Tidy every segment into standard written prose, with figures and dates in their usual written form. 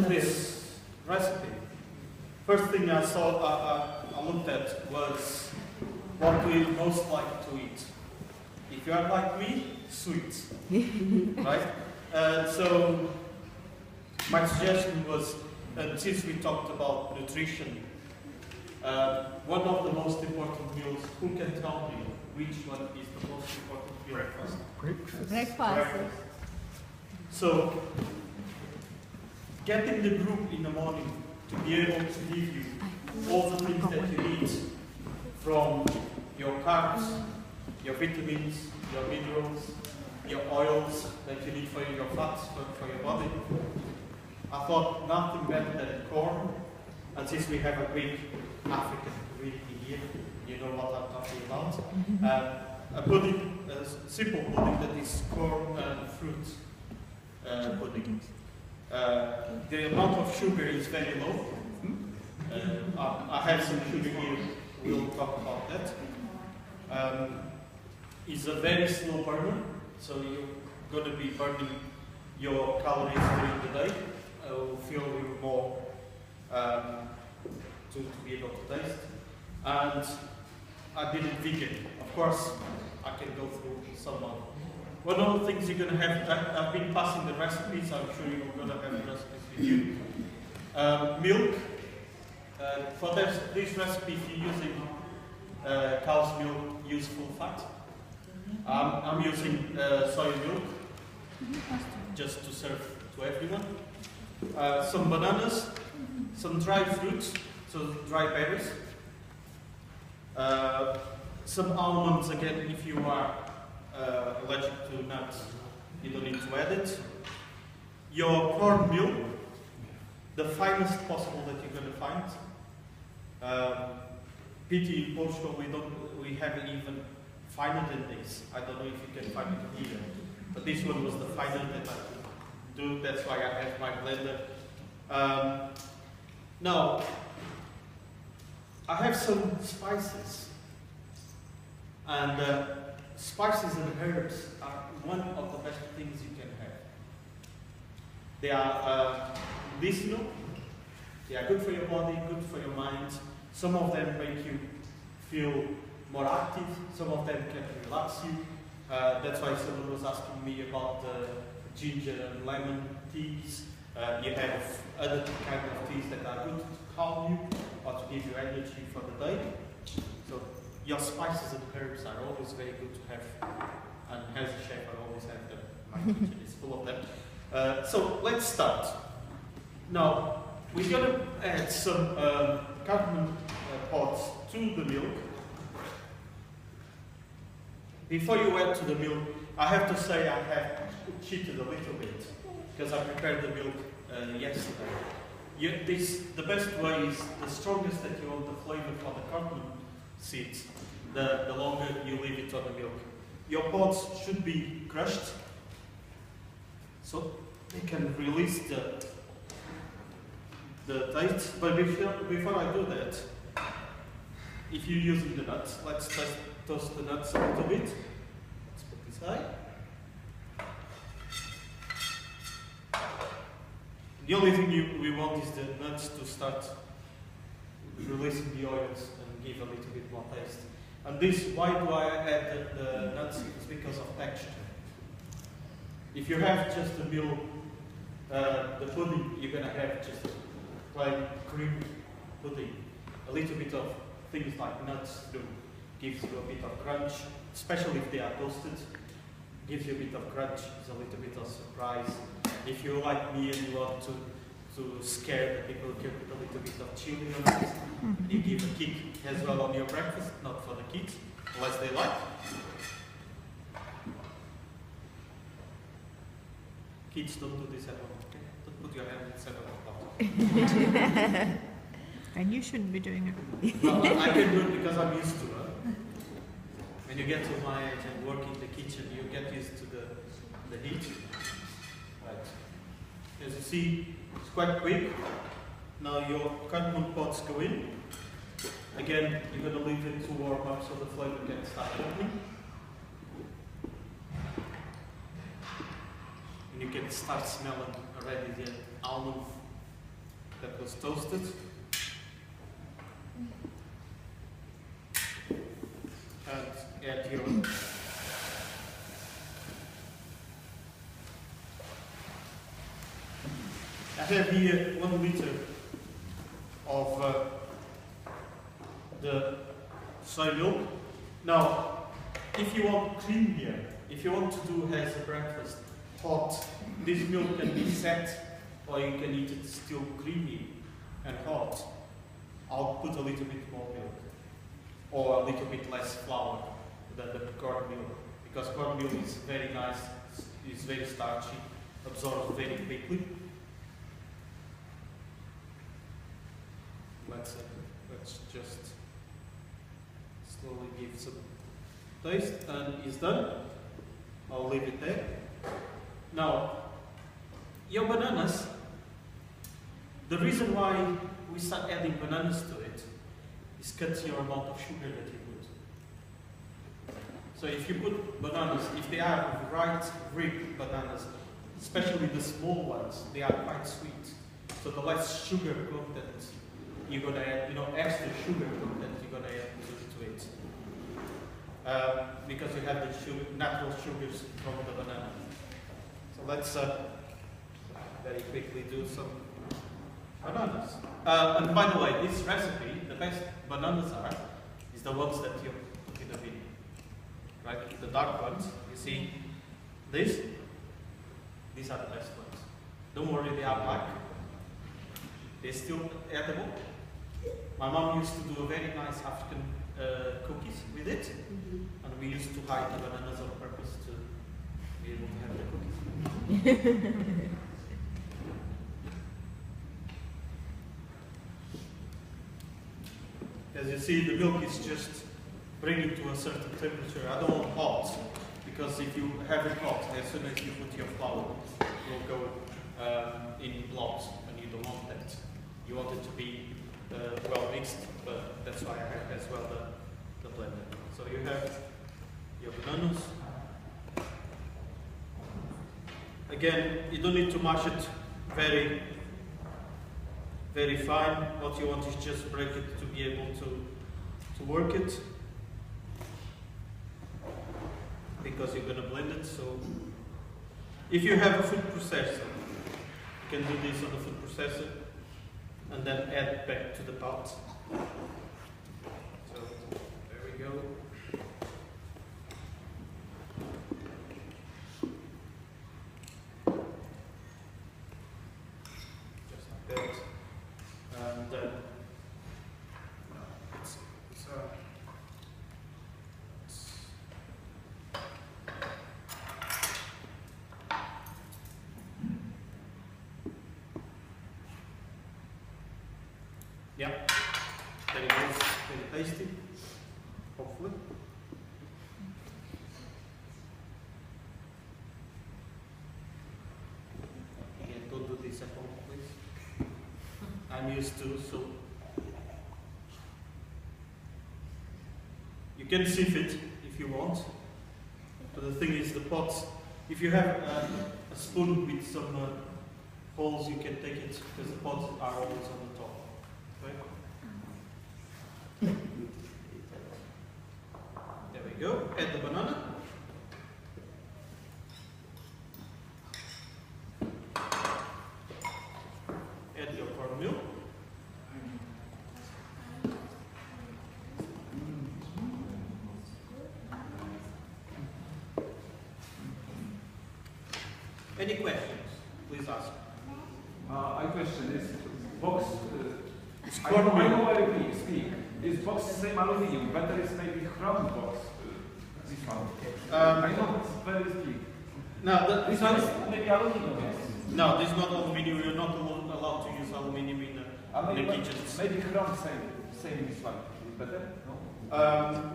this recipe, first thing I saw, I looked at was what we most like to eat. If you are like me, sweet, right? So my suggestion was, since we talked about nutrition, one of the most important meals, who can tell me which one is the most important meal? Breakfast. So, getting the group in the morning to be able to give you all the things that you need, from your carbs, your vitamins, your minerals, your oils that you need for your fats, for your body. I thought nothing better than corn, and since we have a big African community here, you know what I'm talking about. A pudding, a simple pudding that is corn and fruit pudding. The amount of sugar is very low. I have some sugar here, we'll talk about that. It's a very slow burner, so you're going to be burning your calories during the day. Will feel a little more to be able to taste. And I did it vegan. Of course, I can go through some of them. One of the things you're going to have, I've been passing the recipes, I'm sure you're going to have the recipes with you. Milk. For this recipe, if you're using cow's milk, use full fat. I'm using soy milk, just to serve to everyone. Some bananas, some dry fruits, so dry berries. Some almonds, again, if you are allergic to nuts, you don't need to add it. Your cornmeal, the finest possible that you're going to find. Pity in Portugal, we haven't even finer than this. I don't know if you can find it here, but this one was the finer that I could do. That's why I have my blender. Now, I have some spices, and spices and herbs are one of the best things you can have. They are medicinal, they are good for your body, good for your mind. Some of them make you feel more active, some of them can relax you. That's why someone was asking me about the ginger and lemon teas. You have other kind of teas that are good to calm you or to give you energy for the day. So your spices and herbs are always very good to have, and as a chef I always have them. My kitchen is full of them. So let's start. Now we're going to add some cardamom pods to the milk. Before you add to the milk, I have to say I have cheated a little bit because I prepared the milk yesterday. The best way is the strongest that you want the flavor for the cardamom seeds, the longer you leave it on the milk. Your pods should be crushed so they can release the taste. But before I do that, if you're using the nuts, let's toast the nuts a little bit. Let's put this high. The only thing we want is the nuts to start releasing the oils and give a little bit more taste. And this, why do I add the nuts? It's because of texture. If you have just a meal, the pudding, you're going to have just plain cream pudding. A little bit of things like nuts gives you a bit of crunch, especially if they are toasted. Gives you a bit of crunch, it's a little bit of surprise. If you like me and you want to scare the people, give it a little bit of chili on it. You give a kick as well on your breakfast, not for the kids, unless they like. Kids, don't do this at home, okay? Don't put your hand in 7 o'clock. And you shouldn't be doing it. Well, I can do it because I'm used to it. When you get to my age and work in the kitchen, you get used to the heat. Right. As you see, it's quite quick. Now your cardamom pods go in. Again, you're going to leave it to warm up so the flavor can start opening. And you can start smelling already the almond is toasted. And add your I have here 1 liter of the soy milk. Now, if you want creamier, if you want to do as a breakfast hot, this milk can be set, or you can eat it still creamy and hot. I'll put a little bit more milk, or a little bit less flour than the corn milk, because corn milk is very nice, it's very starchy, absorbs very quickly. Let's just slowly give some taste, and it's done. I'll leave it there. Now, your bananas, the reason why we start adding bananas to it is cut your amount of sugar that you put. So if you put bananas, if they are right ripe bananas, especially the small ones, they are quite sweet. So the less sugar content you're going to add, extra sugar content you're going to add to it. Because you have the natural sugars from the banana. So let's very quickly do some bananas. And by the way, this recipe, the best bananas is the ones that you put in the video. Right? The dark ones, you see these are the best ones. Don't worry, they are black. They're still edible. My mom used to do a very nice African cookies with it, and we used to hide the bananas on purpose to be able to have the cookies. As you see, the milk is just bringing to a certain temperature. I don't want hot, because if you have it hot, as soon as you put your flour, it will go in blobs, and you don't want that. You want it to be well mixed, but that's why I have as well the blender. So you have your bananas. Again, you don't need to mash it very, very fine. What you want is just break it to be able to work it, because you're going to blend it. So if you have a food processor, you can do this on the food processor and then add back to the pot. So there we go. Just like that. And yeah, very nice, very tasty, hopefully. Again, don't do this at home, please. I'm used to, so you can sieve it if you want, but the thing is, the pots, if you have a spoon with some holes, you can take it, because the pots are always on the top. There we go. Add the banana. Add your cornmeal. Any questions? Please ask. My question is, box. It's I know why we speak. Is box same aluminium? Better is maybe round box. This one. I know it's very big. No, This one is maybe aluminium. no, this is not aluminium. You're not allowed to use aluminium in the kitchens. Maybe round same this one. Is better? No.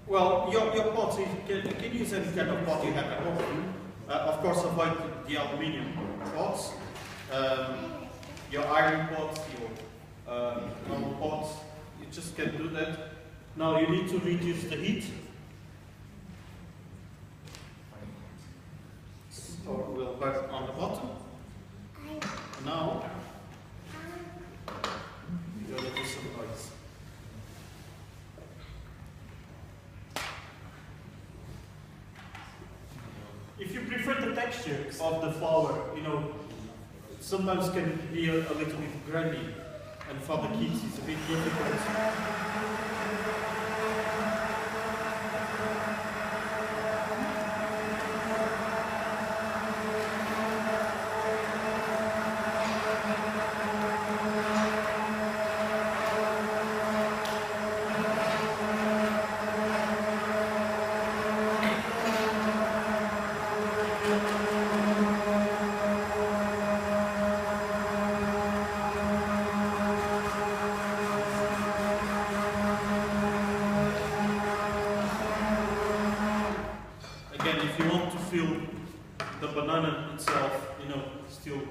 Well, your pots, you can use any kind of pot you have at home. Of course, avoid the aluminium pots. Your iron pots, your normal pots, you just can do that. Now you need to reduce the heat. Or we'll work on the bottom. Now texture of the flour, you know, sometimes can be a little bit grainy, and for the kids it's a bit difficult. If you want to fill the banana itself, you know, still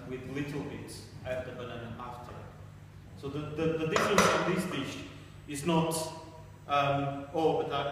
with little bits, add the banana after. So the difference on this dish is not, oh, but I